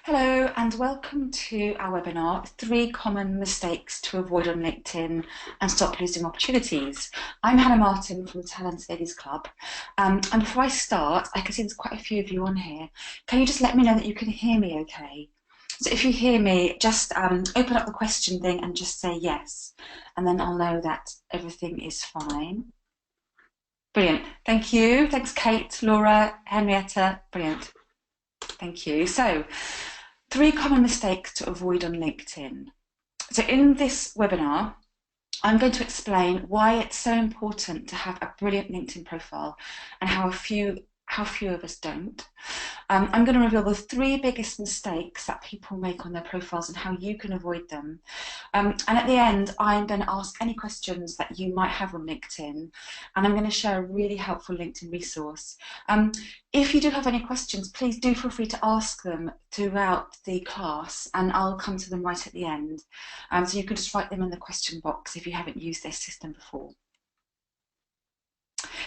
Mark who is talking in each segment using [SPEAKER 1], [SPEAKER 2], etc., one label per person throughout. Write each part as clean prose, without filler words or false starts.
[SPEAKER 1] Hello and welcome to our webinar, 3 Common Mistakes to Avoid on LinkedIn and Stop Losing Opportunities. I'm Hannah Martin from the Talented Ladies Club. And before I start, I can see there's quite a few of you on here. Can you just let me know that you can hear me okay? So if you hear me, just open up the question thing and just say yes. And then I'll know that everything is fine. Brilliant. Thank you. Thanks, Kate, Laura, Henrietta. Brilliant. Thank you. So, 3 common mistakes to avoid on LinkedIn. So in this webinar, I'm going to explain why it's so important to have a brilliant LinkedIn profile and how few of us don't. I'm going to reveal the 3 biggest mistakes that people make on their profiles and how you can avoid them. And at the end, I'm going to ask any questions that you might have on LinkedIn, and I'm going to share a really helpful LinkedIn resource. If you do have any questions, please do feel free to ask them throughout the class, and I'll come to them right at the end. So you can just write them in the question box if you haven't used this system before.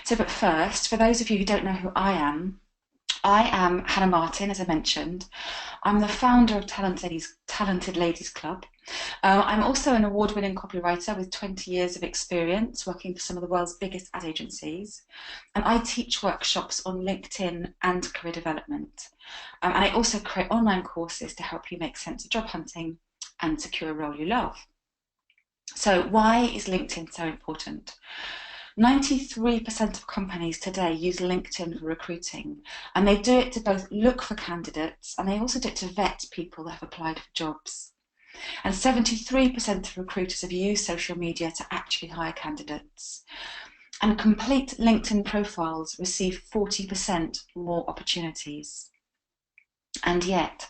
[SPEAKER 1] So, but first, for those of you who don't know who I am Hannah Martin, as I mentioned. I'm the founder of Talented Ladies Club. I'm also an award-winning copywriter with 20 years of experience working for some of the world's biggest ad agencies. And I teach workshops on LinkedIn and career development. And I also create online courses to help you make sense of job hunting and secure a role you love. So why is LinkedIn so important? 93% of companies today use LinkedIn for recruiting, and they do it to both look for candidates and they also do it to vet people that have applied for jobs. And 73% of recruiters have used social media to actually hire candidates. And complete LinkedIn profiles receive 40% more opportunities. And yet,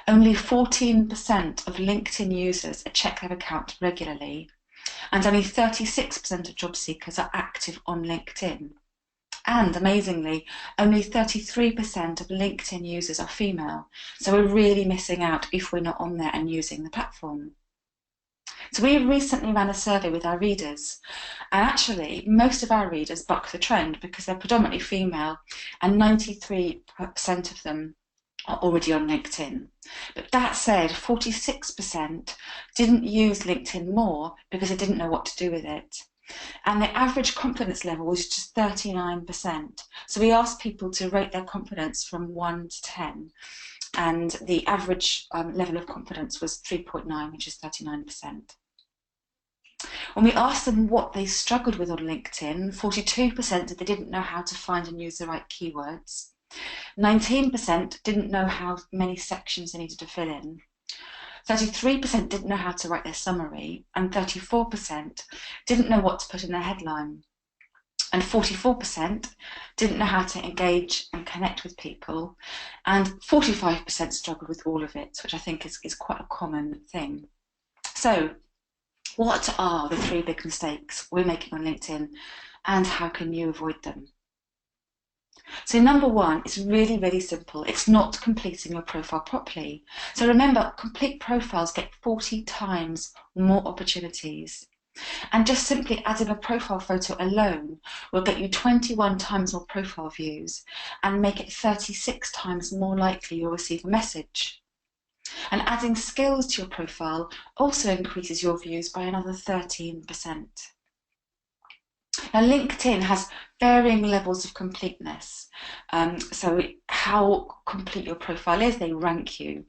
[SPEAKER 1] only 14% of LinkedIn users check their account regularly, and only 36% of job seekers are active on LinkedIn. And amazingly, only 33% of LinkedIn users are female. So we're really missing out if we're not on there and using the platform. So we recently ran a survey with our readers, and actually most of our readers buck the trend because they're predominantly female, and 93% of them are already on LinkedIn. But that said, 46% didn't use LinkedIn more because they didn't know what to do with it. And the average confidence level was just 39%. So we asked people to rate their confidence from 1 to 10. And the average level of confidence was 3.9, which is 39%. When we asked them what they struggled with on LinkedIn, 42% said they didn't know how to find and use the right keywords. 19% didn't know how many sections they needed to fill in. 33% didn't know how to write their summary, and 34% didn't know what to put in their headline. And 44% didn't know how to engage and connect with people, and 45% struggled with all of it, which I think is quite a common thing. So, what are the 3 big mistakes we're making on LinkedIn, and how can you avoid them? So number 1 is really, really simple. It's not completing your profile properly. So remember, complete profiles get 40 times more opportunities. And just simply adding a profile photo alone will get you 21 times more profile views and make it 36 times more likely you'll receive a message. And adding skills to your profile also increases your views by another 13%. Now, LinkedIn has varying levels of completeness. So how complete your profile is, they rank you.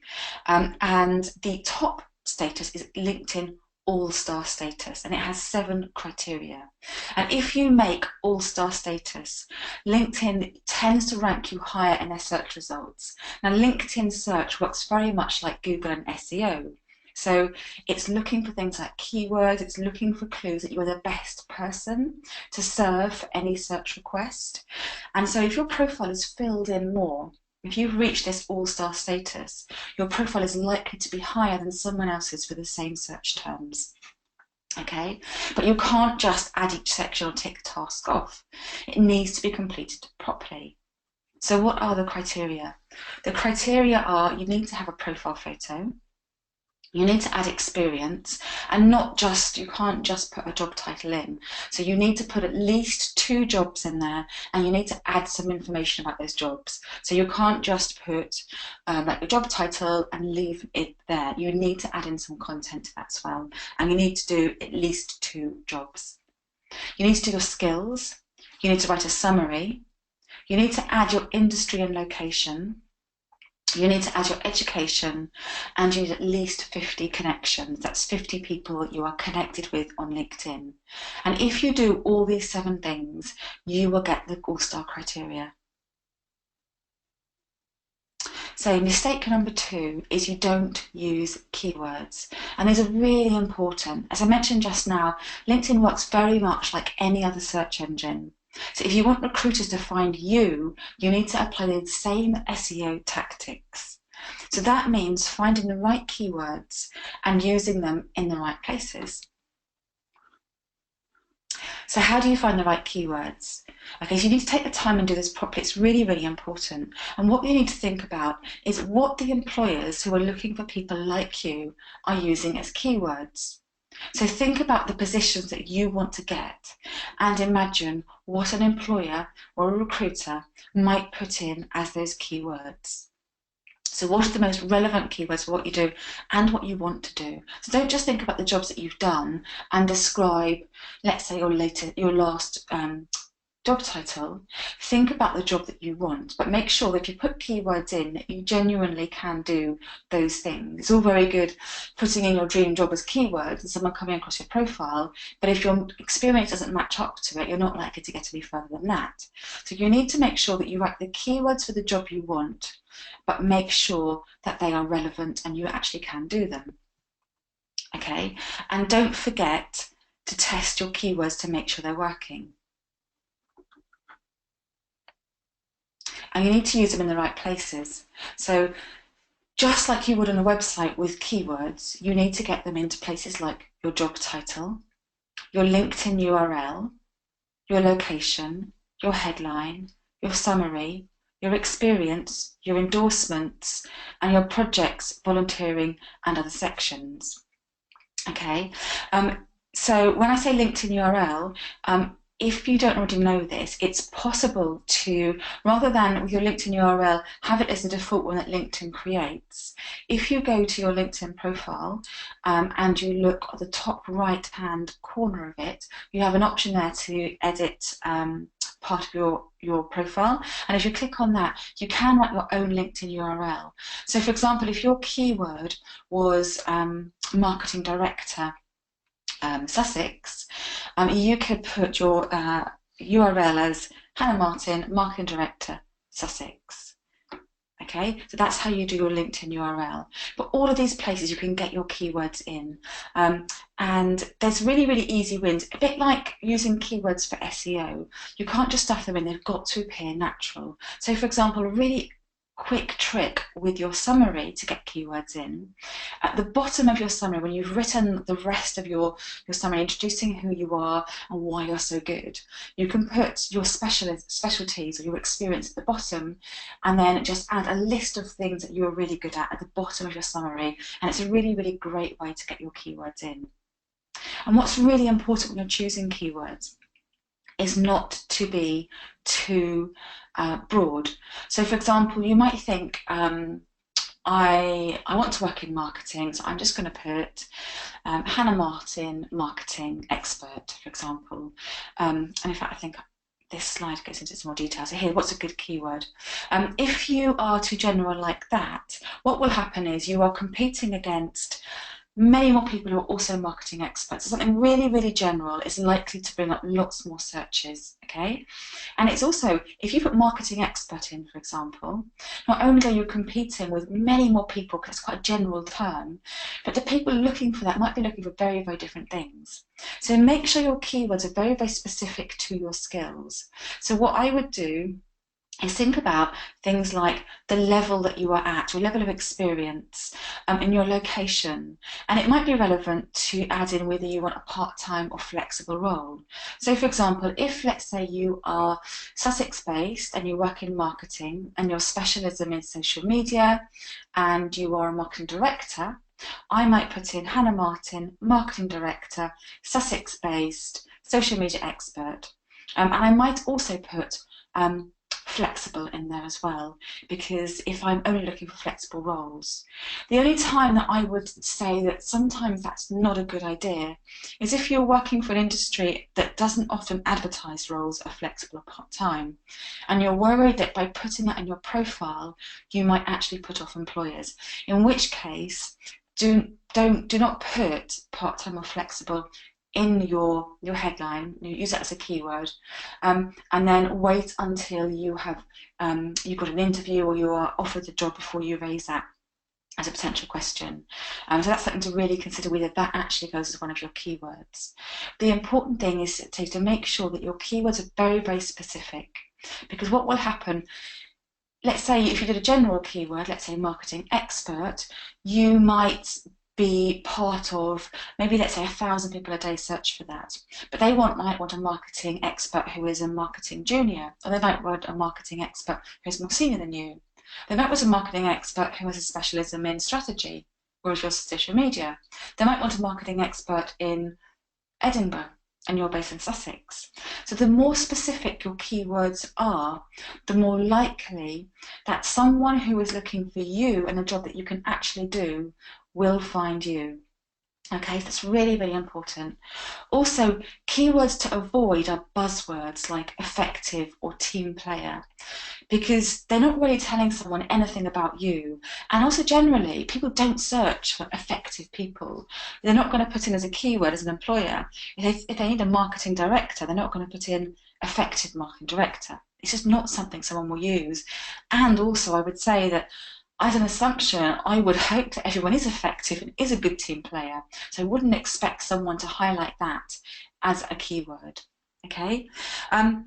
[SPEAKER 1] And the top status is LinkedIn All-Star status, and it has 7 criteria. And if you make All-Star status, LinkedIn tends to rank you higher in their search results. Now, LinkedIn search works very much like Google and SEO. So it's looking for things like keywords, it's looking for clues that you're the best person to serve for any search request. And so if your profile is filled in more, if you've reached this all-star status, your profile is likely to be higher than someone else's for the same search terms. Okay, but you can't just add each section or tick the task off. It needs to be completed properly. So what are the criteria? The criteria are you need to have a profile photo. You need to add experience, and not just, you can't just put a job title in. So you need to put at least 2 jobs in there, and you need to add some information about those jobs. So you can't just put like the job title and leave it there. You need to add in some content to that as well, and you need to do at least 2 jobs. You need to do your skills. You need to write a summary. You need to add your industry and location. You need to add your education, and you need at least 50 connections. That's 50 people that you are connected with on LinkedIn. And if you do all these 7 things, you will get the All-Star criteria. So mistake number 2 is you don't use keywords. And these are really important. As I mentioned just now, LinkedIn works very much like any other search engine. So if you want recruiters to find you, you need to apply the same SEO tactics. So that means finding the right keywords and using them in the right places. So how do you find the right keywords? Okay, so you need to take the time and do this properly. It's really, really important. And what you need to think about is what the employers who are looking for people like you are using as keywords. So think about the positions that you want to get and imagine what an employer or a recruiter might put in as those keywords. So what are the most relevant keywords for what you do and what you want to do? So don't just think about the jobs that you've done and describe, let's say, your last job title. Think about the job that you want, but make sure that if you put keywords in, that you genuinely can do those things. It's all very good putting in your dream job as keywords and someone coming across your profile, but if your experience doesn't match up to it, you're not likely to get any further than that. So you need to make sure that you write the keywords for the job you want, but make sure that they are relevant and you actually can do them. Okay, and don't forget to test your keywords to make sure they're working. And you need to use them in the right places. So just like you would on a website with keywords, you need to get them into places like your job title, your LinkedIn URL, your location, your headline, your summary, your experience, your endorsements, and your projects, volunteering, and other sections. Okay, so when I say LinkedIn URL, if you don't already know this, it's possible to, rather than with your LinkedIn URL, have it as the default one that LinkedIn creates. If you go to your LinkedIn profile and you look at the top right-hand corner of it, you have an option there to edit part of your profile. And if you click on that, you can write your own LinkedIn URL. So for example, if your keyword was marketing director, Sussex, you could put your URL as Hannah Martin, Marketing Director, Sussex. Okay, so that's how you do your LinkedIn URL. But all of these places you can get your keywords in. And there's really, really easy wins. A bit like using keywords for SEO. You can't just stuff them in, they've got to appear natural. So for example, a really quick trick with your summary to get keywords in. At the bottom of your summary, when you've written the rest of your summary, introducing who you are and why you're so good, you can put your specialties or your experience at the bottom, and then just add a list of things that you're really good at the bottom of your summary. And it's a really, really great way to get your keywords in. And what's really important when you're choosing keywords is not to be too broad. So for example, you might think, I want to work in marketing, so I'm just going to put Hannah Martin, marketing expert, for example. And in fact, I think this slide goes into some more detail. So here, what's a good keyword? If you are too general like that, what will happen is you are competing against many more people who are also marketing experts. So something really, really general is likely to bring up lots more searches, okay? And it's also, if you put marketing expert in, for example, not only are you competing with many more people, because it's quite a general term, but the people looking for that might be looking for very, very different things. So make sure your keywords are very, very specific to your skills. So what I would do is think about things like the level that you are at, your level of experience, and your location. And it might be relevant to add in whether you want a part-time or flexible role. So for example, if let's say you are Sussex-based and you work in marketing and your specialism is social media and you are a marketing director, I might put in Hannah Martin, marketing director, Sussex-based, social media expert. And I might also put flexible in there as well, because if I'm only looking for flexible roles. The only time that I would say that sometimes that's not a good idea is if you're working for an industry that doesn't often advertise roles are flexible or part-time, and you're worried that by putting that in your profile you might actually put off employers, in which case do not put part-time or flexible in your headline. You use that as a keyword, and then wait until you have you've got an interview or you are offered the job before you raise that as a potential question. So that's something to really consider, whether that actually goes as one of your keywords. The important thing is to make sure that your keywords are very, very specific, because what will happen, let's say if you did a general keyword, let's say marketing expert, you might be part of, maybe let's say 1,000 people a day search for that, but they might want a marketing expert who is a marketing junior, or they might want a marketing expert who's more senior than you. They might want a marketing expert who has a specialism in strategy or your social media. They might want a marketing expert in Edinburgh and you're based in Sussex. So the more specific your keywords are, the more likely that someone who is looking for you and a job that you can actually do will find you. Okay, that's really, really important. Also, keywords to avoid are buzzwords like effective or team player, because they're not really telling someone anything about you. And also generally, people don't search for effective people. They're not going to put in as a keyword as an employer. If they need a marketing director, they're not going to put in effective marketing director. It's just not something someone will use. And also I would say that as an assumption, I would hope that everyone is effective and is a good team player. So I wouldn't expect someone to highlight that as a keyword. Okay? And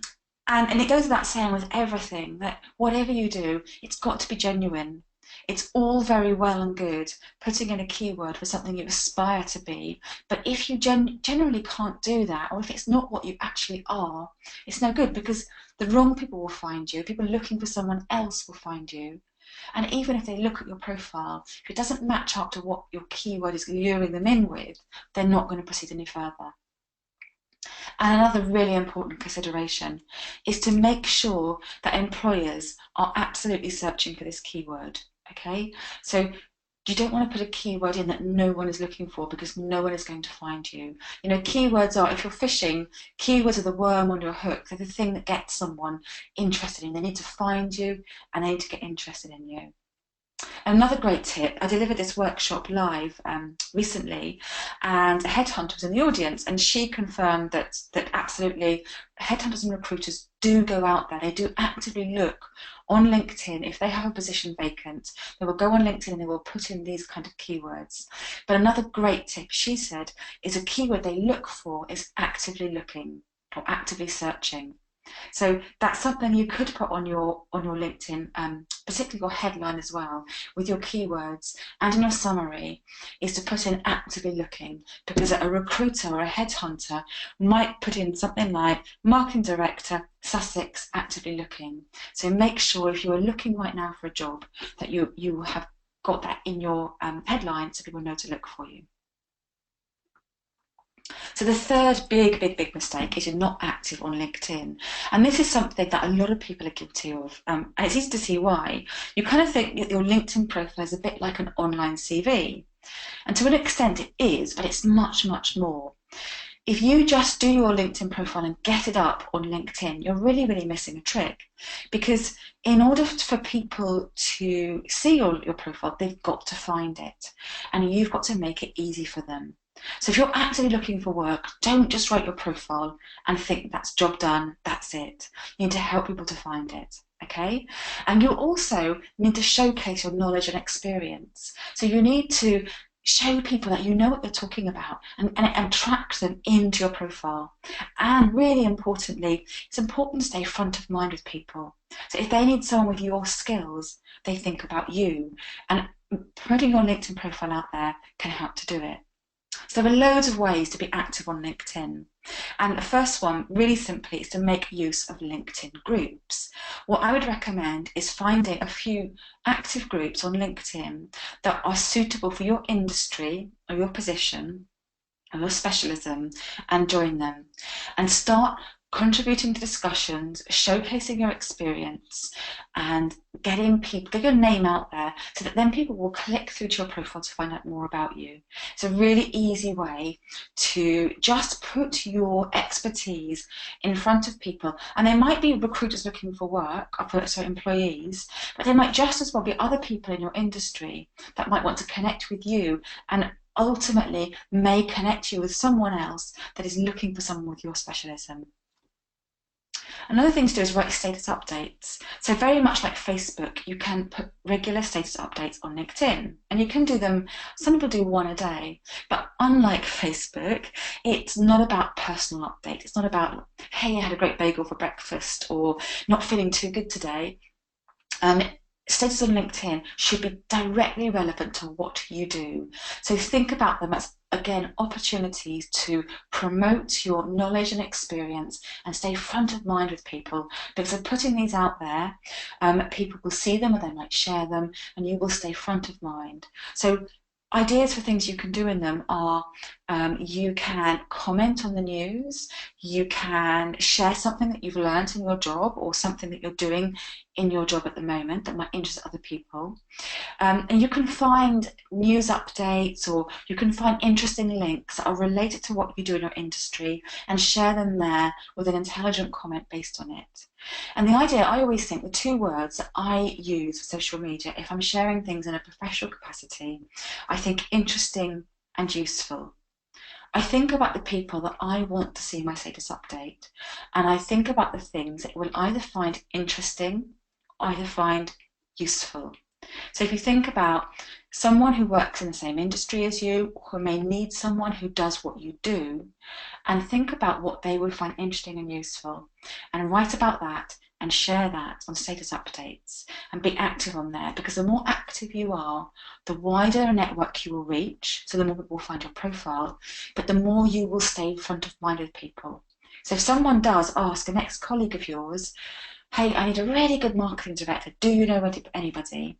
[SPEAKER 1] it goes without saying with everything that whatever you do, it's got to be genuine. It's all very well and good putting in a keyword for something you aspire to be, but if you generally can't do that, or if it's not what you actually are, it's no good, because the wrong people will find you. People looking for someone else will find you. And even if they look at your profile, if it doesn't match up to what your keyword is luring them in with, they're not going to proceed any further. And another really important consideration is to make sure that employers are absolutely searching for this keyword. Okay, so you don't want to put a keyword in that no one is looking for, because no one is going to find you. You know, keywords are, if you're fishing, keywords are the worm on your hook. They're the thing that gets someone interested in. They need to find you and they need to get interested in you. Another great tip, I delivered this workshop live recently, and a headhunter was in the audience, and she confirmed that absolutely headhunters and recruiters do go out there. They do actively look on LinkedIn. If they have a position vacant, they will go on LinkedIn and they will put in these kind of keywords. But another great tip, she said, is a keyword they look for is actively looking or actively searching. So that's something you could put on your LinkedIn, particularly your headline as well, with your keywords, and in your summary is to put in actively looking, because a recruiter or a headhunter might put in something like marketing director, Sussex, actively looking. So make sure if you are looking right now for a job that you have got that in your headline so people know to look for you. So the third big mistake is you're not active on LinkedIn. And this is something that a lot of people are guilty of. And it's easy to see why. You kind of think that your LinkedIn profile is a bit like an online CV. And to an extent it is, but it's much, much more. If you just do your LinkedIn profile and get it up on LinkedIn, you're really, really missing a trick. Because in order for people to see your profile, they've got to find it. And you've got to make it easy for them. So if you're actively looking for work, don't just write your profile and think that's job done, that's it. You need to help people to find it, okay? And you also need to showcase your knowledge and experience. So you need to show people that you know what you're talking about and attract them into your profile. And really importantly, it's important to stay front of mind with people. So if they need someone with your skills, they think about you. And putting your LinkedIn profile out there can help to do it. So there are loads of ways to be active on LinkedIn. And the first one, really simply, is to make use of LinkedIn groups. What I would recommend is finding a few active groups on LinkedIn that are suitable for your industry or your position or your specialism, and join them and start contributing to discussions, showcasing your experience, and get your name out there, so that then people will click through to your profile to find out more about you. It's a really easy way to just put your expertise in front of people, and they might be recruiters looking for work, so employees, but they might just as well be other people in your industry that might want to connect with you, and ultimately may connect you with someone else that is looking for someone with your specialism. Another thing to do is write status updates. So very much like Facebook, you can put regular status updates on LinkedIn, and you can do them, some people do one a day, but unlike Facebook, it's not about personal updates. It's not about, hey, I had a great bagel for breakfast, or not feeling too good today. Status on LinkedIn should be directly relevant to what you do. So think about them as, again, opportunities to promote your knowledge and experience and stay front of mind with people, because of putting these out there, people will see them or they might share them, and you will stay front of mind. So ideas for things you can do in them are, you can comment on the news, you can share something that you've learned in your job or something that you're doing in your job at the moment that might interest other people. And you can find news updates, or you can find interesting links that are related to what you do in your industry and share them there with an intelligent comment based on it. And the idea, I always think, the two words that I use for social media, if I'm sharing things in a professional capacity, I think interesting and useful. I think about the people that I want to see my status update, and I think about the things that will either find interesting, either find useful. So if you think about someone who works in the same industry as you, who may need someone who does what you do, and think about what they would find interesting and useful, and write about that and share that on status updates, and be active on there, because the more active you are, the wider a network you will reach, so the more people will find your profile, but the more you will stay front of mind with people. So if someone does ask an ex-colleague of yours, hey, I need a really good marketing director, do you know anybody?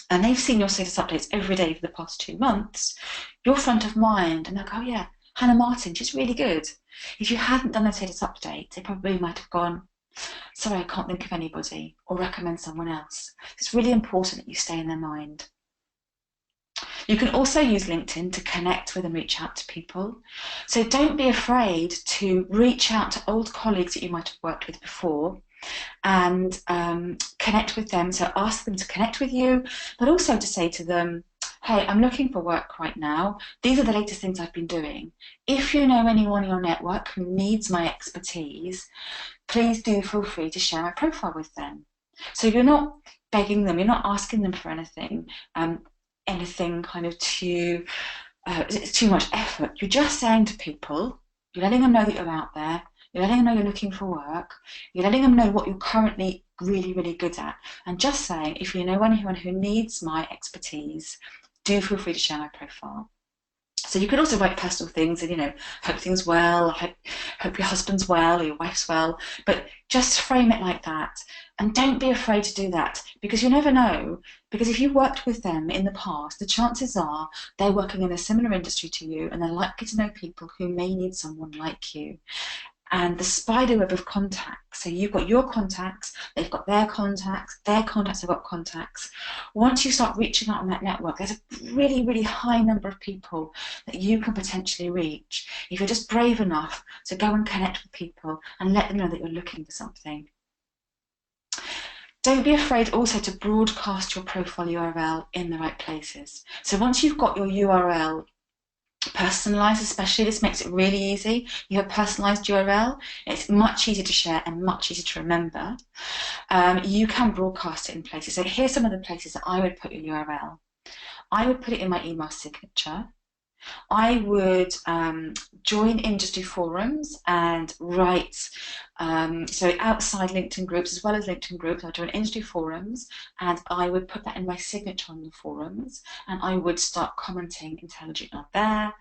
[SPEAKER 1] And they've seen your status updates every day for the past 2 months, you're front of mind, and they'll go, oh yeah, Hannah Martin, she's really good. If you hadn't done a status update, they probably might have gone, sorry, I can't think of anybody, or recommend someone else. It's really important that you stay in their mind. You can also use LinkedIn to connect with and reach out to people. So don't be afraid to reach out to old colleagues that you might have worked with before, and connect with them. So ask them to connect with you, but also to say to them, hey, I'm looking for work right now. These are the latest things I've been doing. If you know anyone in your network who needs my expertise, please do feel free to share my profile with them. So you're not begging them, you're not asking them for anything, kind of it's too much effort. You're just saying to people, you're letting them know that you're out there, you're letting them know you're looking for work, you're letting them know what you're currently really, really good at, and just saying, if you know anyone who needs my expertise, do feel free to share my profile. So you could also write personal things and, hope things well, hope your husband's well or your wife's well, but just frame it like that. And don't be afraid to do that, because you never know. Because if you worked with them in the past, the chances are they're working in a similar industry to you, and they're likely to know people who may need someone like you. And the spider web of contacts, so you've got your contacts, they've got their contacts have got contacts. Once you start reaching out on that network, there's a really, really high number of people that you can potentially reach if you're just brave enough to go and connect with people and let them know that you're looking for something. Don't be afraid also to broadcast your profile URL in the right places. So once you've got your URL personalized, especially, this makes it really easy. You have personalized URL, it's much easier to share and much easier to remember. You can broadcast it in places. So here's some of the places that I would put your URL. I would put it in my email signature. I would join industry forums and write, so outside LinkedIn groups as well as LinkedIn groups, I'd join industry forums and I would put that in my signature on the forums and I would start commenting intelligently on there.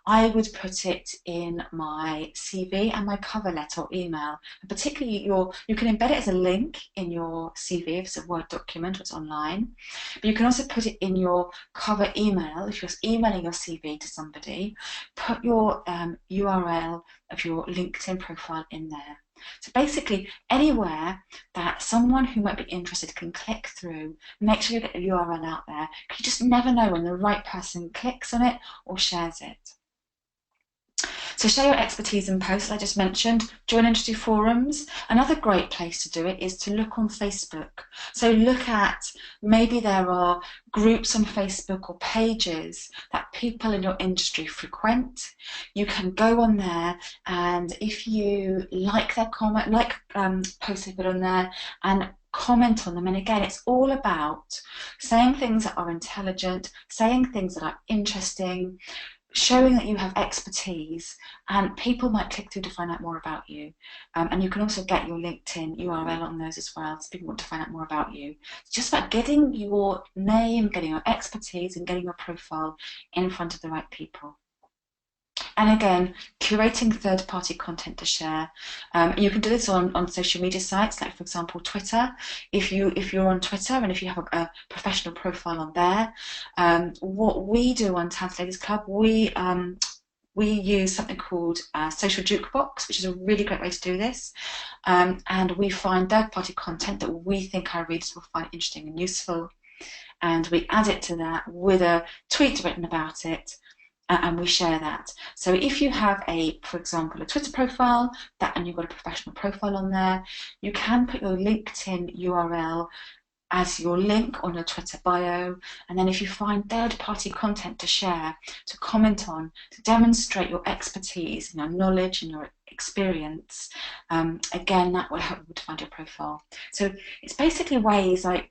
[SPEAKER 1] I would put it in my CV and my cover letter or email. And particularly you can embed it as a link in your CV if it's a Word document or it's online. But you can also put it in your cover email if you're emailing your CV to somebody. Put your URL of your LinkedIn profile in there. So basically, anywhere that someone who might be interested can click through, make sure you get the URL out there. You just never know when the right person clicks on it or shares it. So share your expertise in posts, I just mentioned, join industry forums. Another great place to do it is to look on Facebook. So look at, maybe there are groups on Facebook or pages that people in your industry frequent. You can go on there and if you like their comment, posts they put on there and comment on them. And again, it's all about saying things that are intelligent, saying things that are interesting, showing that you have expertise, and people might click through to find out more about you. And you can also get your LinkedIn URL on those as well, so people want to find out more about you. It's just about getting your name, getting your expertise, and getting your profile in front of the right people. And again, curating third-party content to share. You can do this on social media sites, like for example Twitter. If you're on Twitter and if you have a professional profile on there, what we do on Talented Ladies Club, we use something called Social Jukebox, which is a really great way to do this. And we find third-party content that we think our readers will find interesting and useful, and we add it to that with a tweet written about it. And we share that. So if you have for example, a Twitter profile and you've got a professional profile on there, you can put your LinkedIn URL as your link on your Twitter bio. And then if you find third-party content to share, to comment on, to demonstrate your expertise and your knowledge and your experience, again, that will help you to find your profile. So it's basically ways like,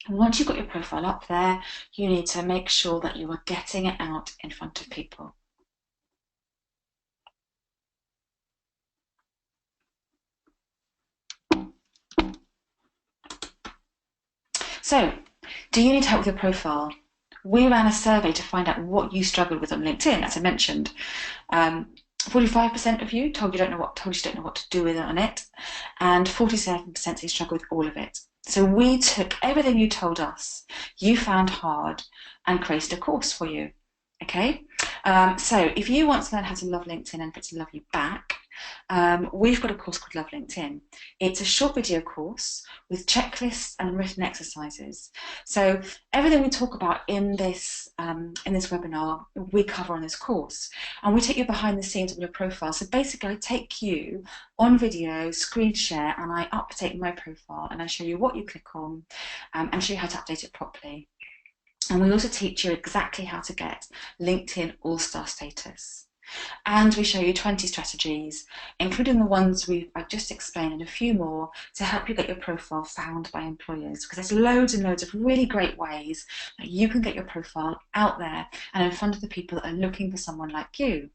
[SPEAKER 1] once you've got your profile up there, you need to make sure that you are getting it out in front of people. So, do you need help with your profile? We ran a survey to find out what you struggled with on LinkedIn, as I mentioned. 45% of you told you don't know what to do with it on it, and 47% say you struggle with all of it. So we took everything you told us, you found hard, and created a course for you. Okay? So if you want to learn how to love LinkedIn and for it to love you back, we've got a course called Love LinkedIn. It's a short video course with checklists and written exercises. So everything we talk about in this webinar, we cover on this course. And we take you behind the scenes of your profile. So basically, I take you on video, screen share, and I update my profile, and I show you what you click on, and show you how to update it properly. And we also teach you exactly how to get LinkedIn All-Star status. And we show you 20 strategies, including the ones I've just explained and a few more, to help you get your profile found by employers. Because there's loads and loads of really great ways that you can get your profile out there and in front of the people that are looking for someone like you.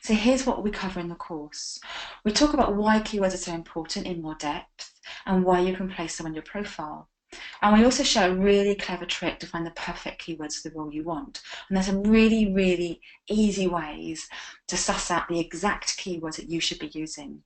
[SPEAKER 1] So here's what we cover in the course. We talk about why keywords are so important in more depth and why you can place them on your profile. And we also show a really clever trick to find the perfect keywords for the role you want. And there's some really, really easy ways to suss out the exact keywords that you should be using.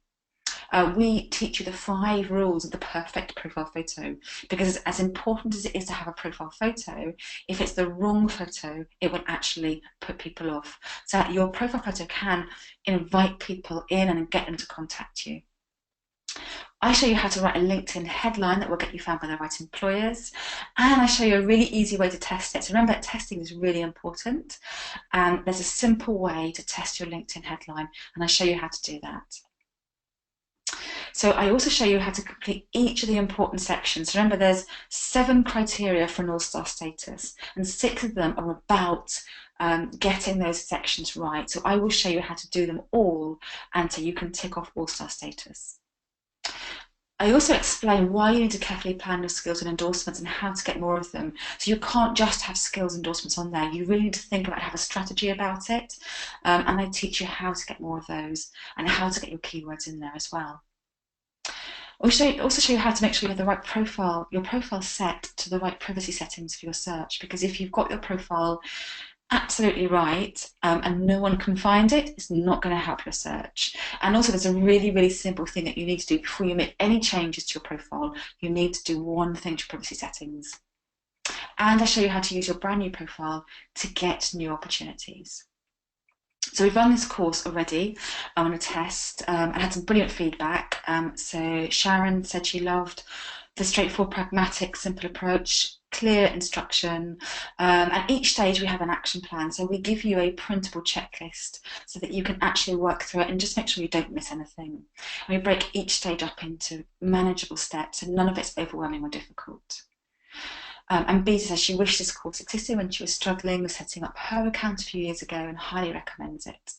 [SPEAKER 1] We teach you the 5 rules of the perfect profile photo, because as important as it is to have a profile photo, if it's the wrong photo, it will actually put people off. So your profile photo can invite people in and get them to contact you. I show you how to write a LinkedIn headline that will get you found by the right employers, and I show you a really easy way to test it. So remember that testing is really important, and there's a simple way to test your LinkedIn headline, and I show you how to do that. So I also show you how to complete each of the important sections. So remember, there's 7 criteria for an all-star status, and 6 of them are about getting those sections right. So I will show you how to do them all, and so you can tick off all-star status. I also explain why you need to carefully plan your skills and endorsements and how to get more of them. So you can't just have skills endorsements on there. You really need to think about, have a strategy about it. And I teach you how to get more of those and how to get your keywords in there as well. Also show you how to make sure you have the right profile, your profile set to the right privacy settings for your search. Because if you've got your profile absolutely right, and no one can find it, it's not going to help your search. And also there's a really, really simple thing that you need to do before you make any changes to your profile. You need to do one thing to privacy settings. And I show you how to use your brand new profile to get new opportunities. So we've run this course already on a test and had some brilliant feedback. So Sharon said she loved the straightforward, pragmatic, simple approach, clear instruction, and each stage we have an action plan. So we give you a printable checklist so that you can actually work through it and just make sure you don't miss anything. And we break each stage up into manageable steps, and none of it's overwhelming or difficult. And Beta says she wished this course existed when she was struggling with setting up her account a few years ago and highly recommends it.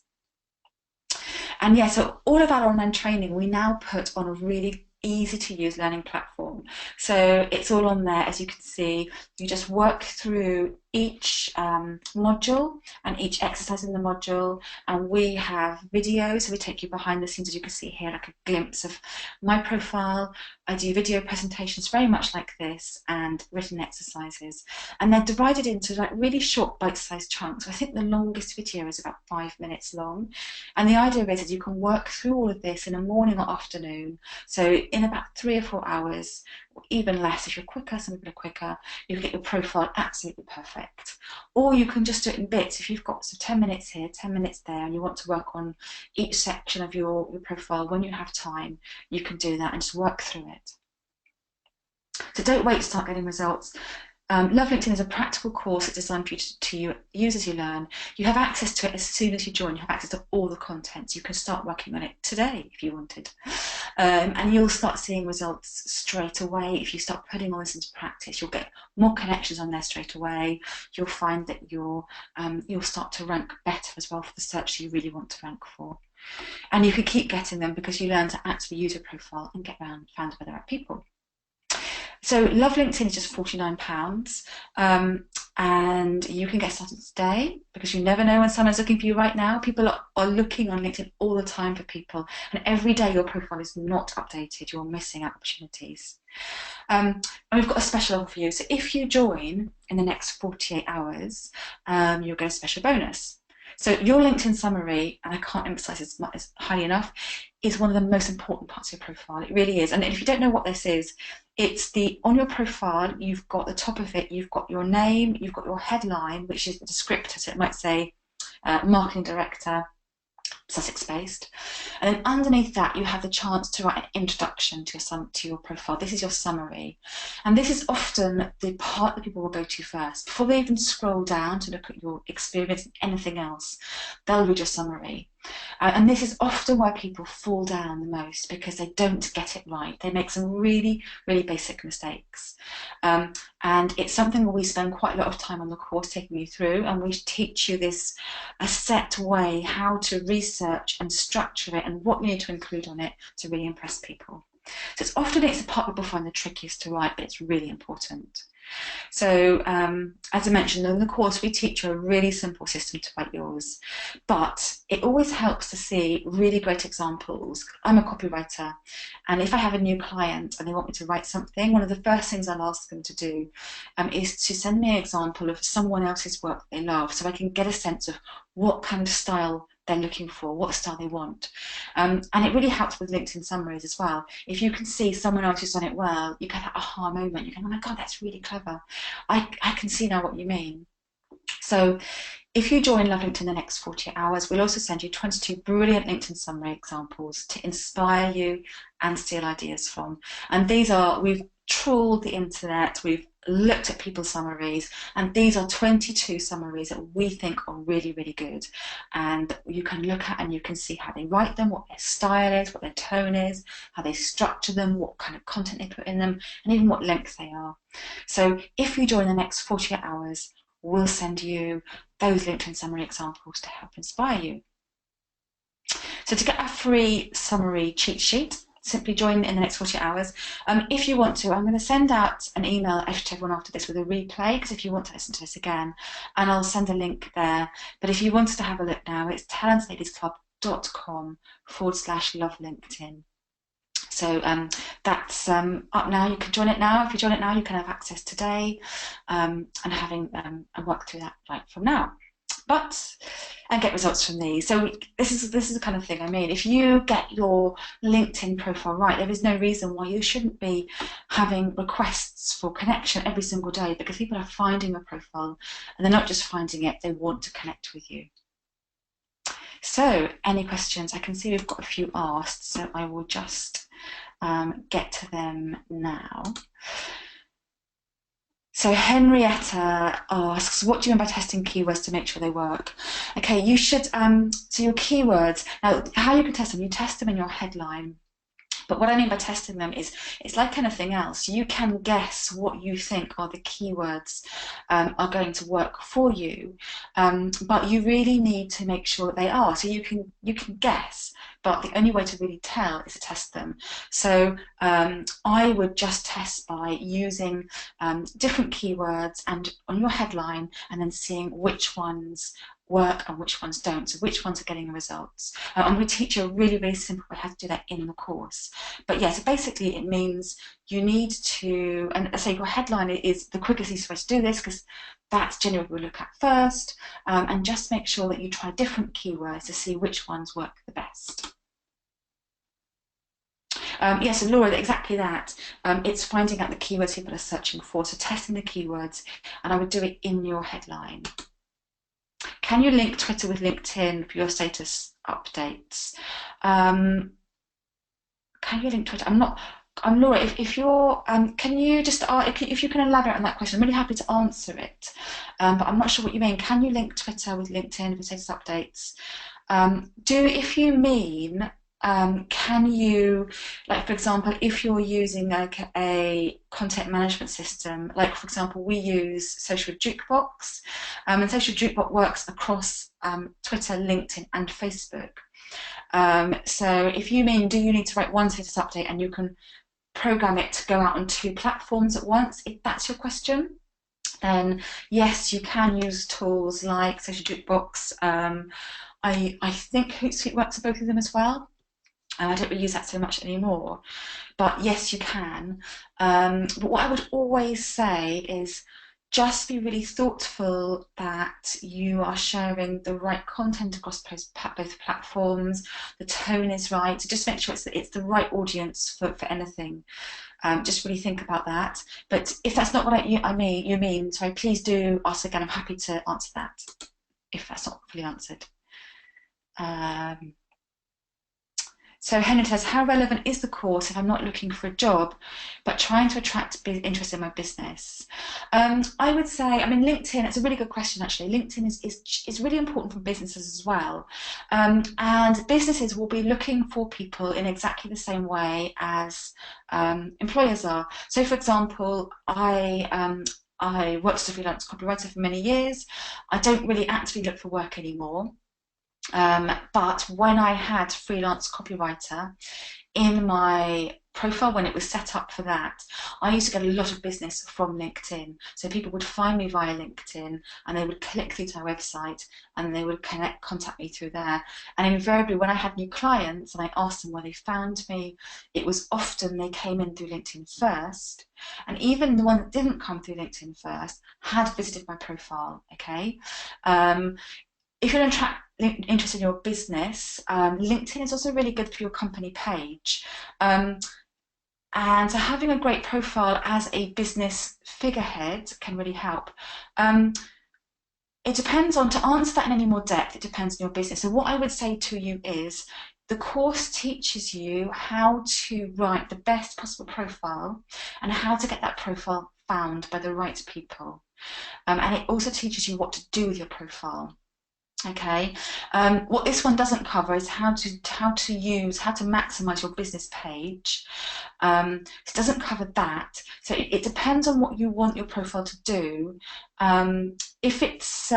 [SPEAKER 1] And yeah, so all of our online training we now put on a really easy to use learning platform. So it's all on there, as you can see. You just work through each module and each exercise in the module, and we have videos, so we take you behind the scenes, as you can see here, like a glimpse of my profile. I do video presentations very much like this and written exercises, and they're divided into like really short bite-sized chunks. I think the longest video is about 5 minutes long, and the idea is that you can work through all of this in a morning or afternoon, so in about 3 or 4 hours, or even less if you're quicker. Some people are quicker. You can get your profile absolutely perfect. Or you can just do it in bits. If you've got 10 minutes here, 10 minutes there, and you want to work on each section of your profile when you have time, you can do that and just work through it. So don't wait to start getting results. Love LinkedIn is a practical course that's designed for you to use as you learn. You have access to it as soon as you join. You have access to all the content. You can start working on it today if you wanted. And you'll start seeing results straight away. If you start putting all this into practice, you'll get more connections on there straight away. You'll find that you'll start to rank better as well for the search you really want to rank for. And you can keep getting them because you learn to actually use your profile and get found by the right people. So Love LinkedIn is just £49, and you can get started today because you never know when someone's looking for you right now. People are looking on LinkedIn all the time for people, and every day your profile is not updated, you're missing out opportunities. And we've got a special offer for you. So if you join in the next 48 hours, you'll get a special bonus. So your LinkedIn summary, and I can't emphasize this as highly enough, is one of the most important parts of your profile. It really is. And if you don't know what this is, it's on your profile, you've got the top of it, you've got your name, you've got your headline, which is the descriptor. So it might say marketing director, Sussex-based, and then underneath that you have the chance to write an introduction to your profile. This is your summary, and this is often the part that people will go to first before they even scroll down to look at your experience and anything else. They'll read your summary. And this is often why people fall down the most, because they don't get it right. They make some really, really basic mistakes. And it's something where we spend quite a lot of time on the course taking you through, and we teach you a set way how to research and structure it and what you need to include on it to really impress people. So it's the part people find the trickiest to write, but it's really important. So as I mentioned, in the course we teach you a really simple system to write yours, but it always helps to see really great examples. I'm a copywriter, and if I have a new client and they want me to write something, one of the first things I'll ask them to do is to send me an example of someone else's work they love, so I can get a sense of what kind of style they're looking for, what style they want. And it really helps with LinkedIn summaries as well. If you can see someone else who's done it well, you get that aha moment. You go, oh my God, that's really clever. I can see now what you mean. So if you join Love LinkedIn in the next 48 hours, we'll also send you 22 brilliant LinkedIn summary examples to inspire you and steal ideas from. And we've trawled the internet, we've looked at people's summaries, and these are 22 summaries that we think are really, really good. And you can look at and you can see how they write them, what their style is, what their tone is, how they structure them, what kind of content they put in them, and even what length they are. So if you join the next 48 hours, we'll send you those LinkedIn summary examples to help inspire you. So to get a free summary cheat sheet, simply join in the next 48 hours. If you want to, I'm going to send out an email to everyone after this with a replay, because if you want to listen to this again, and I'll send a link there. But if you wanted to have a look now, it's talentladiesclub.com/love LinkedIn. So that's up now. You can join it now. If you join it now, you can have access today, and having and work through that right from now. And get results from these. So this is the kind of thing I mean. If you get your LinkedIn profile right, there is no reason why you shouldn't be having requests for connection every single day, because people are finding your profile, and they're not just finding it, they want to connect with you. So any questions? I can see we've got a few asked, so I will just get to them now. So Henrietta asks, what do you mean by testing keywords to make sure they work? Okay, you should, so your keywords, now how you can test them, you test them in your headline. But what I mean by testing them is, it's like anything else. You can guess what you think are the keywords are going to work for you, but you really need to make sure that they are. So you can guess, but the only way to really tell is to test them. So I would just test by using different keywords and on your headline, and then seeing which ones work and which ones don't, so which ones are getting the results. I'm going to teach you a really, really simple way how to do that in the course. But yeah, so basically it means you need to, and I say your headline is the quickest, easiest way to do this, because that's generally what we'll look at first, and just make sure that you try different keywords to see which ones work the best. Yes, so Laura, exactly that. It's finding out the keywords people are searching for, so testing the keywords, and I would do it in your headline. Can you link Twitter with LinkedIn for your status updates? Can you link Twitter? I'm Laura, if you're, can you just, if you can elaborate on that question, I'm really happy to answer it, but I'm not sure what you mean. Can you link Twitter with LinkedIn for status updates? If you mean, can you, like for example, if you're using like a content management system, like for example, we use Social Jukebox, and Social Jukebox works across Twitter, LinkedIn, and Facebook. So if you mean, do you need to write one status update and you can program it to go out on 2 platforms at once, if that's your question, then yes, you can use tools like Social Jukebox. I think Hootsuite works for both of them as well. I don't really use that so much anymore, but yes, you can. But what I would always say is just be really thoughtful that you are sharing the right content across both platforms, the tone is right, so just make sure it's the right audience for anything. Just really think about that. But if that's not what you mean, sorry, please do ask again. I'm happy to answer that if that's not fully answered. So Henry says, how relevant is the course if I'm not looking for a job, but trying to attract interest in my business? I would say, I mean, LinkedIn, it's a really good question, actually. LinkedIn is really important for businesses as well. And businesses will be looking for people in exactly the same way as employers are. So for example, I worked as a freelance copywriter for many years. I don't really actively look for work anymore. But when I had freelance copywriter in my profile, when it was set up for that, I used to get a lot of business from LinkedIn. So people would find me via LinkedIn and they would click through to my website and they would contact me through there. And invariably, when I had new clients and I asked them where they found me, it was often they came in through LinkedIn first. And even the one that didn't come through LinkedIn first had visited my profile, okay? If you're interested in your business, LinkedIn is also really good for your company page. And so having a great profile as a business figurehead can really help. It depends on, to answer that in any more depth, it depends on your business. So what I would say to you is, the course teaches you how to write the best possible profile and how to get that profile found by the right people. And it also teaches you what to do with your profile. Okay, what this one doesn't cover is how to maximize your business page. It doesn't cover that, so it depends on what you want your profile to do. If it's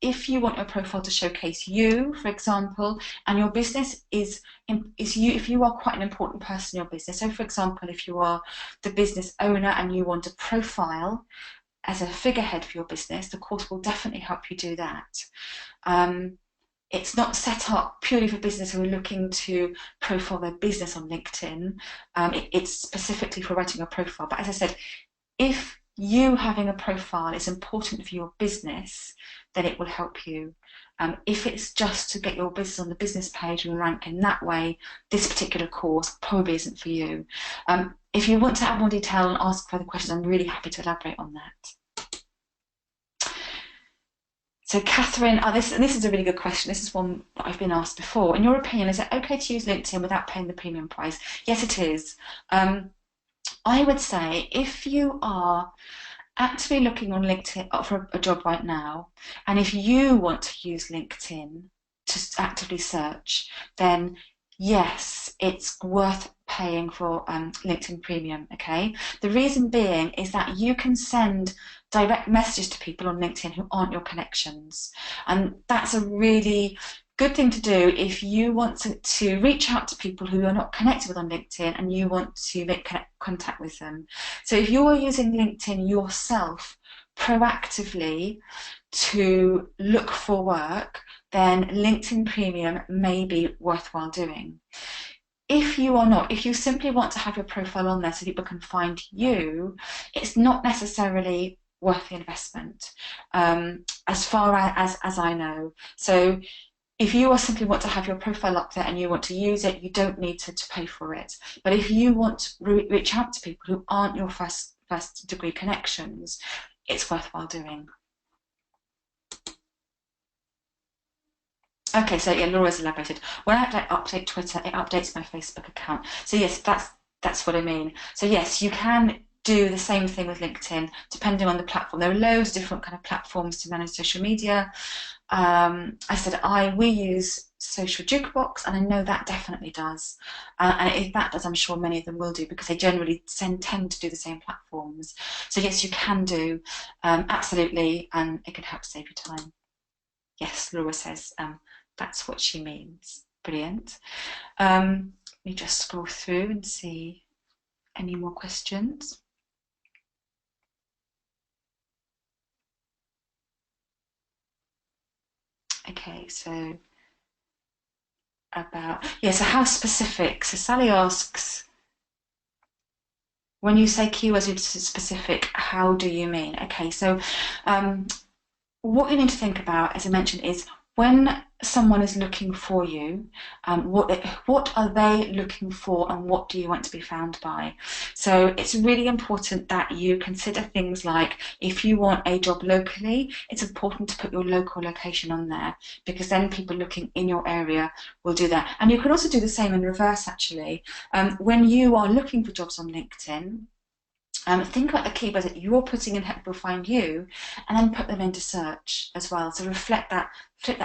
[SPEAKER 1] if you want your profile to showcase you, for example, and your business is you, if you are quite an important person in your business. So, for example, if you are the business owner and you want a profile as a figurehead for your business, the course will definitely help you do that. It's not set up purely for business who are looking to profile their business on LinkedIn. It's specifically for writing a profile. But as I said, if you having a profile is important for your business, then it will help you. If it's just to get your business on the business page and rank in that way, this particular course probably isn't for you. If you want to add more detail and ask further questions, I'm really happy to elaborate on that. So Catherine, this is a really good question. This is one that I've been asked before. In your opinion, is it okay to use LinkedIn without paying the premium price? Yes, it is. I would say if you are actively looking on LinkedIn for a job right now, and if you want to use LinkedIn to actively search, then yes, it's worth paying for LinkedIn Premium, okay? The reason being is that you can send direct messages to people on LinkedIn who aren't your connections. And that's a really good thing to do if you want to reach out to people who you're not connected with on LinkedIn and you want to make contact with them. So if you're using LinkedIn yourself proactively to look for work, then LinkedIn Premium may be worthwhile doing. If you are not, if you simply want to have your profile on there so people can find you, it's not necessarily worth the investment, as far as I know. So if you simply want to have your profile up there and you want to use it, you don't need to pay for it. But if you want to reach out to people who aren't your first degree connections, it's worthwhile doing. Okay, so yeah, Laura's elaborated. When I update Twitter, it updates my Facebook account. So yes, that's what I mean. So yes, you can do the same thing with LinkedIn, depending on the platform. There are loads of different kind of platforms to manage social media. I said we use Social Jukebox, and I know that definitely does. And if that does, I'm sure many of them will do, because they generally tend to do the same platforms. So yes, you can do, absolutely, and it can help save you time. Yes, Laura says that's what she means. Brilliant. Let me just scroll through and see any more questions. Okay, so so how specific? So Sally asks, when you say keywords are specific, how do you mean? Okay, so what you need to think about, as I mentioned, is when someone is looking for you, what are they looking for and what do you want to be found by? So it's really important that you consider things like, if you want a job locally, it's important to put your local location on there, because then people looking in your area will do that. And you can also do the same in reverse, actually. When you are looking for jobs on LinkedIn, think about the keywords that you're putting in Help Will Find You, and then put them into search as well. So flip that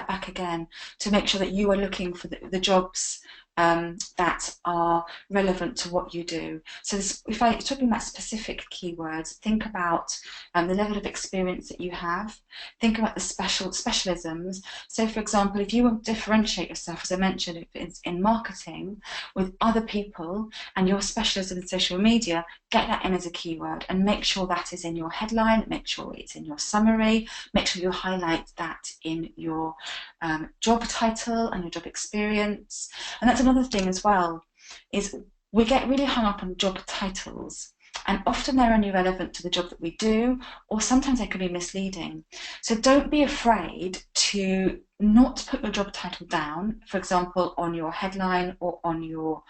[SPEAKER 1] back again to make sure that you are looking for the jobs that are relevant to what you do. So if I'm talking about specific keywords, think about the level of experience that you have. Think about the specialisms. So for example, if you want to differentiate yourself, as I mentioned, if it's in marketing with other people and your specialism in social media, get that in as a keyword and make sure that is in your headline, make sure it's in your summary, make sure you highlight that in your job title and your job experience. And that's another thing as well, is we get really hung up on job titles, and often they're only relevant to the job that we do, or sometimes they can be misleading. So don't be afraid to not put your job title down, for example, on your headline or on your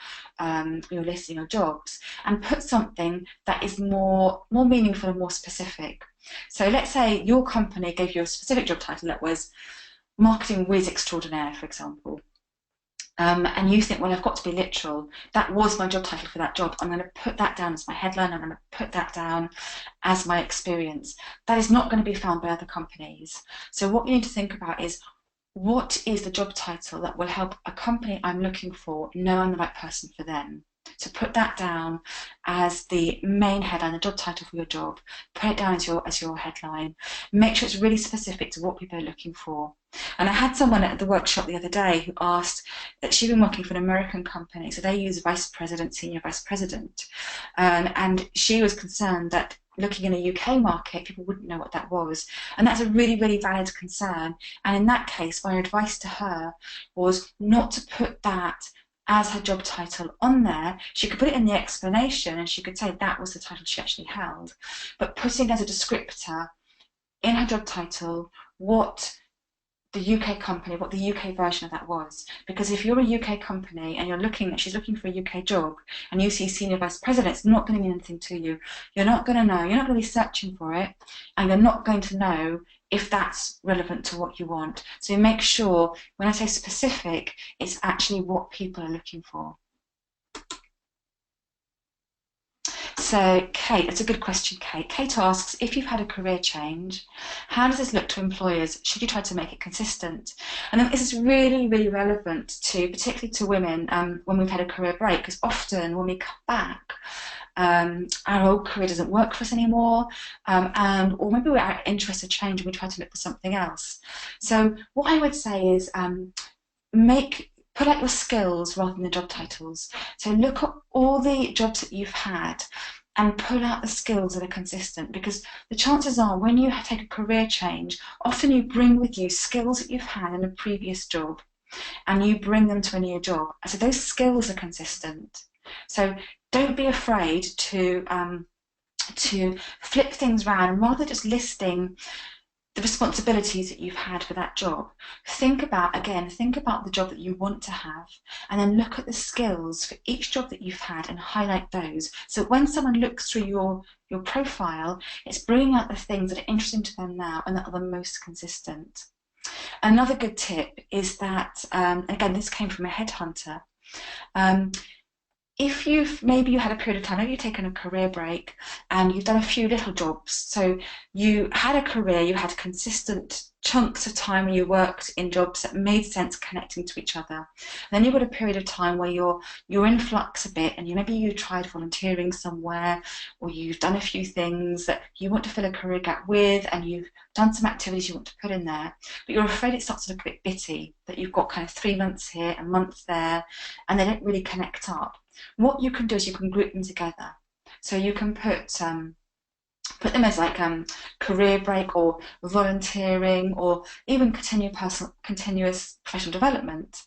[SPEAKER 1] listing of jobs, and put something that is more meaningful and more specific. So let's say your company gave you a specific job title that was Marketing Whiz Extraordinaire, for example. And you think, well, I've got to be literal. That was my job title for that job. I'm going to put that down as my headline. I'm going to put that down as my experience. That is not going to be found by other companies. So what you need to think about is, what is the job title that will help a company I'm looking for know I'm the right person for them? So put that down as the main headline, the job title for your job. Put it down as your headline. Make sure it's really specific to what people are looking for. And I had someone at the workshop the other day who asked that she'd been working for an American company, so they use vice president, senior vice president, and she was concerned that looking in a UK market, people wouldn't know what that was. And that's a really, really valid concern. And in that case, my advice to her was not to put that as her job title on there. She could put it in the explanation and she could say that was the title she actually held, but putting as a descriptor in her job title what the UK company, what the UK version of that was. Because if you're a UK company and she's looking for a UK job and you see senior vice president, it's not going to mean anything to you. You're not going to know, you're not going to be searching for it, and you're not going to know if that's relevant to what you want. So make sure, when I say specific, it's actually what people are looking for. So Kate, that's a good question, Kate. Kate asks, if you've had a career change, how does this look to employers? Should you try to make it consistent? And this is really, really relevant to, particularly to women, when we've had a career break, because often when we come back, our old career doesn't work for us anymore, or maybe we're interested in change and we try to look for something else. So what I would say is put out your skills rather than the job titles. So look at all the jobs that you've had and pull out the skills that are consistent, because the chances are when you take a career change, often you bring with you skills that you've had in a previous job and you bring them to a new job. So those skills are consistent. So don't be afraid to flip things around, and rather just listing the responsibilities that you've had for that job. Think about the job that you want to have, and then look at the skills for each job that you've had and highlight those. So when someone looks through your profile, it's bringing out the things that are interesting to them now and that are the most consistent. Another good tip is that, again, this came from a headhunter. If maybe you had a period of time, maybe you've taken a career break and you've done a few little jobs. So you had a career, you had consistent chunks of time when you worked in jobs that made sense connecting to each other. And then you've got a period of time where you're in flux a bit, and maybe you tried volunteering somewhere, or you've done a few things that you want to fill a career gap with, and you've done some activities you want to put in there, but you're afraid it starts to look a bit bitty, that you've got kind of 3 months here, a month there, and they don't really connect up. What you can do is you can group them together. So you can put them as like career break or volunteering or even continuous professional development,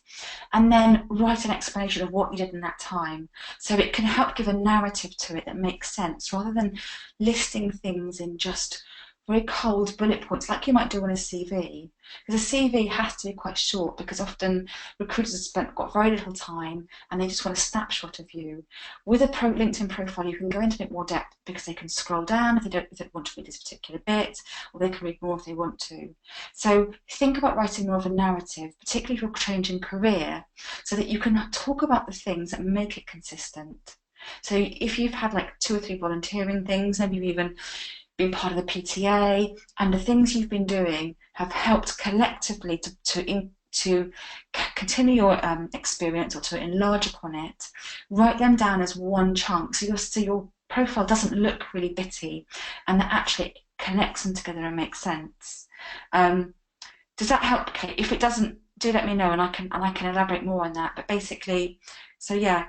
[SPEAKER 1] and then write an explanation of what you did in that time. So it can help give a narrative to it that makes sense, rather than listing things in just very cold bullet points like you might do on a CV. Because a CV has to be quite short, because often recruiters have got very little time and they just want a snapshot of you. With a LinkedIn profile, you can go into a bit more depth, because they can scroll down if they want to read this particular bit, or they can read more if they want to. So think about writing more of a narrative, particularly if you're changing career, so that you can talk about the things that make it consistent. So if you've had like 2 or 3 volunteering things, maybe you've even been part of the PTA, and the things you've been doing have helped collectively to continue your experience or to enlarge upon it, write them down as one chunk, so your profile doesn't look really bitty, and that actually connects them together and makes sense. Does that help, Kate? If it doesn't, do let me know, and I can elaborate more on that. But basically, so yeah.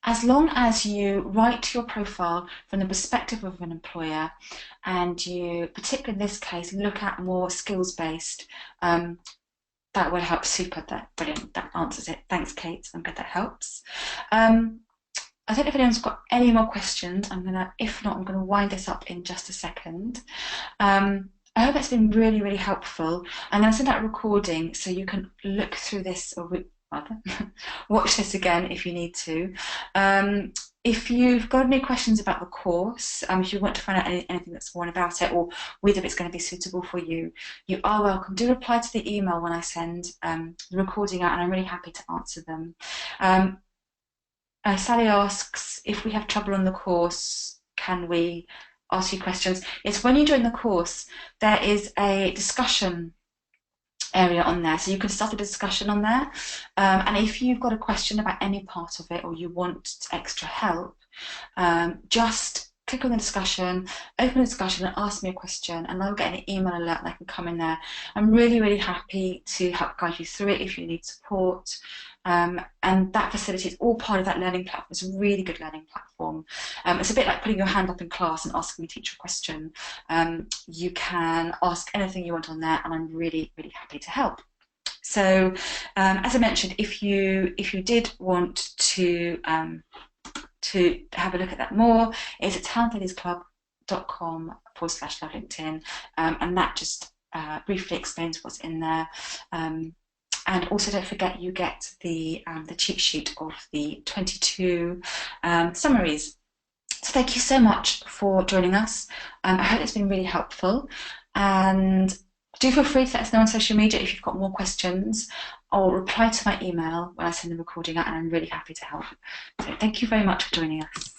[SPEAKER 1] As long as you write your profile from the perspective of an employer, and you, particularly in this case, look at more skills-based, that will help. Super, brilliant, that answers it. Thanks, Kate, I'm glad that helps. I don't know if anyone's got any more questions. If not, I'm gonna wind this up in just a second. I hope it's been really, really helpful. I'm going to send out a recording so you can look through this, or rather, watch this again if you need to. If you've got any questions about the course, if you want to find out anything that's more about it, or whether it's going to be suitable for you, you are welcome. Do reply to the email when I send the recording out, and I'm really happy to answer them. Sally asks, if we have trouble on the course, can we ask you questions? It's when you join the course, there is a discussion area on there, so you can start a discussion on there. And if you've got a question about any part of it or you want extra help, just click on the discussion, open the discussion and ask me a question, and I'll get an email alert and I can come in there. I'm really happy to help guide you through it if you need support. And that facility is all part of that learning platform. It's a really good learning platform. It's a bit like putting your hand up in class and asking a teacher a question. You can ask anything you want on there, and I'm really happy to help. So, as I mentioned, if you did want to have a look at that more, it's at talentladiesclub.com/LoveLinkedIn, and that just briefly explains what's in there. And also don't forget you get the cheat sheet of the 22 summaries. So thank you so much for joining us. I hope it's been really helpful, and do feel free to let us know on social media if you've got more questions, or reply to my email when I send the recording out, and I'm really happy to help. So thank you very much for joining us.